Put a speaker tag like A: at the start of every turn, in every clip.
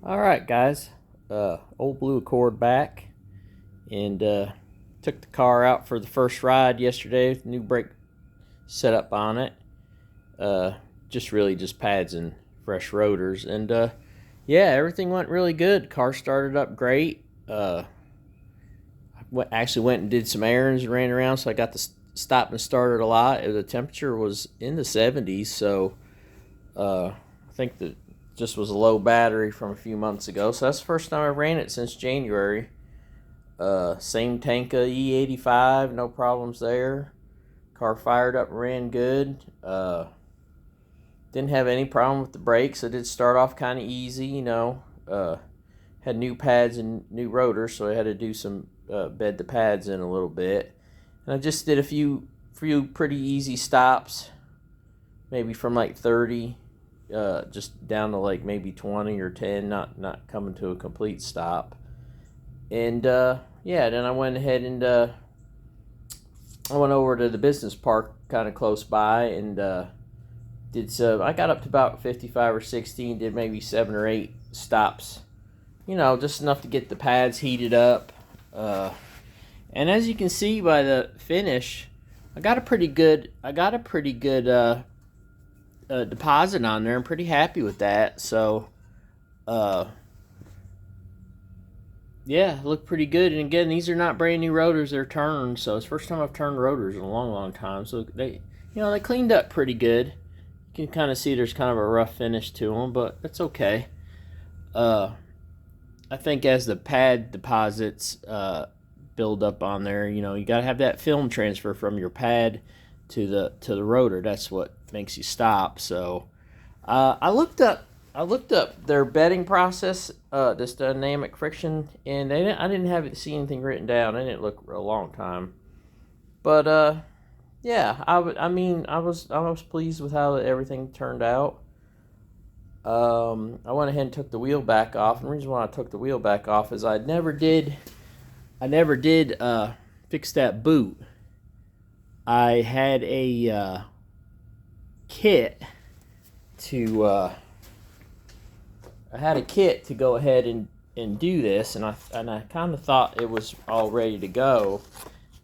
A: All right, guys. Old Blue Accord back, and took the car out for the first ride yesterday with new brake setup on it. Uh, just pads and fresh rotors, and yeah, everything went really good. Car started up great. Actually went and did some errands and ran around, so I got to stop and start it a lot. The temperature was in the 70s, so I think that just was a low battery from a few months ago. So that's the first time I ran it since January. Same Tanka E85, no problems there. Car fired up and ran good. Didn't have any problem with the brakes. I did start off kind of easy. Had new pads and new rotors, so I had to do some bed the pads in a little bit. And I just did a few pretty easy stops, maybe from like 30 just down to like maybe 20 or 10, not coming to a complete stop. And yeah, then I went ahead and I went over to the business park kind of close by and did some. I got up to about 55 or 60 and did maybe 7 or 8 stops. Just enough to get the pads heated up. And as you can see by the finish, I got a pretty good deposit on there. I'm pretty happy with that. So, yeah, look pretty good. And again, these are not brand new rotors; they're turned. So it's the first time I've turned rotors in a long, long time. So they cleaned up pretty good. You can kind of see there's kind of a rough finish to them, but that's okay. I think as the pad deposits build up on there, you got to have that film transfer from your pad to the rotor. That's what makes you stop. So I looked up their bedding process, this dynamic friction, and I didn't see anything written down. I didn't look for a long time, but yeah, I was pleased with how everything turned out. I went ahead and took the wheel back off, and the reason why I took the wheel back off is I never did fix that boot. I had a kit to go ahead and do this, and I kind of thought it was all ready to go,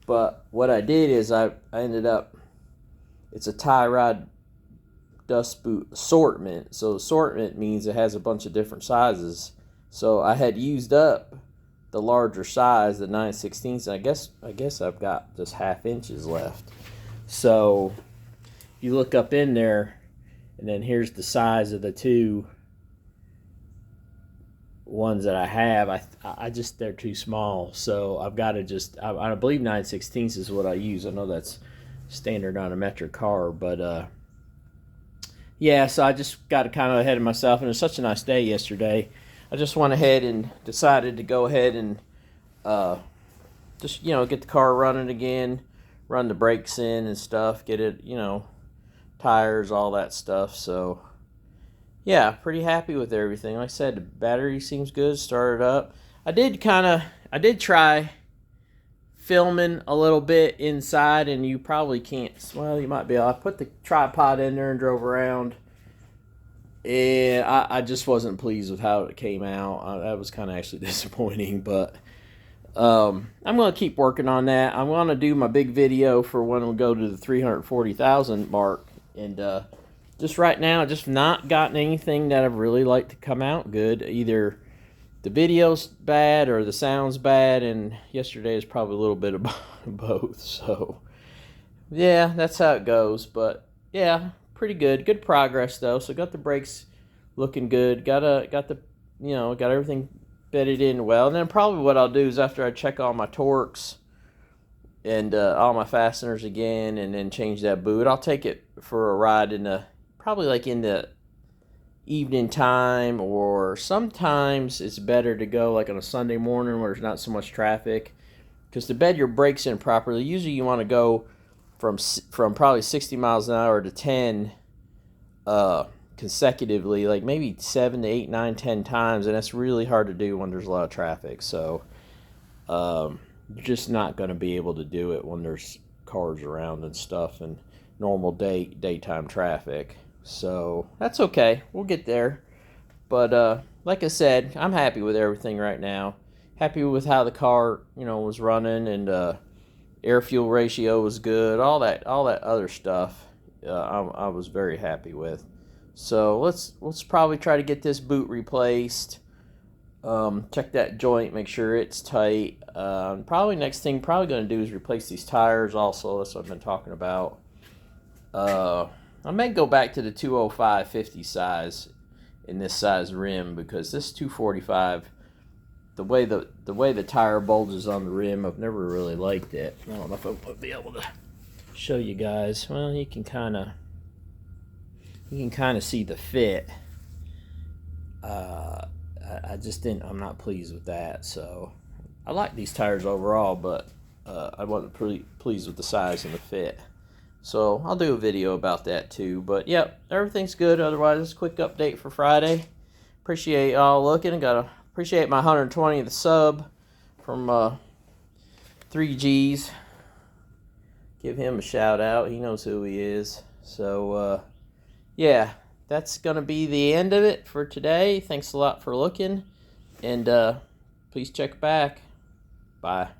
A: but what I did is I ended up, it's a tie rod dust boot assortment. So assortment means it has a bunch of different sizes. So I had used up the larger size, the 9/16, and I guess I've got just half inches left. So you look up in there, and then here's the size of the two ones that I have. I just, they're too small. So I've got to I believe 9/16 is what I use. I know that's standard on a metric car, but yeah, so I just got kind of ahead of myself, and it was such a nice day yesterday. I just went ahead and decided to go ahead and just get the car running again, run the brakes in and stuff, get it, tires, all that stuff. So yeah, pretty happy with everything. Like I said, the battery seems good, started up. I did try filming a little bit inside, and you probably can't, well, you might be able. I put the tripod in there and drove around, and I just wasn't pleased with how it came out. That was kind of actually disappointing, but I'm going to keep working on that. I'm going to do my big video for when we go to the 340,000 mark, and just right now, just not gotten anything that I've really liked to come out good. Either the video's bad or the sound's bad, and yesterday is probably a little bit of both. So yeah, that's how it goes. But yeah, pretty good progress though. So got the brakes looking good, got everything bedded in well. And then probably what I'll do is, after I check all my torques and all my fasteners again, and then change that boot, I'll take it for a ride in the evening time, or sometimes it's better to go like on a Sunday morning where there's not so much traffic, because to bed your brakes in properly, usually you want to go from probably 60 miles an hour to 10 consecutively, like maybe 7 to 8, 9, 10 times, and that's really hard to do when there's a lot of traffic. So you're just not going to be able to do it when there's cars around and stuff and normal daytime traffic. So that's okay. We'll get there. But like I said, I'm happy with everything right now. Happy with how the car, was running, and air fuel ratio was good. All that other stuff, I was very happy with. So let's probably try to get this boot replaced. Check that joint, make sure it's tight. Probably next thing going to do is replace these tires also. That's what I've been talking about. I may go back to the 205/50 size in this size rim, because this 245, the way the tire bulges on the rim, I've never really liked it. I don't know if I'll be able to show you guys. Well, you can kind of see the fit. I'm not pleased with that. So I like these tires overall, but I wasn't pretty pleased with the size and the fit. So I'll do a video about that too. But yep, everything's good. Otherwise, it's a quick update for Friday. Appreciate y'all looking. Appreciate my 120th sub from 3Gs. Give him a shout out. He knows who he is. So yeah, that's gonna be the end of it for today. Thanks a lot for looking, and please check back. Bye.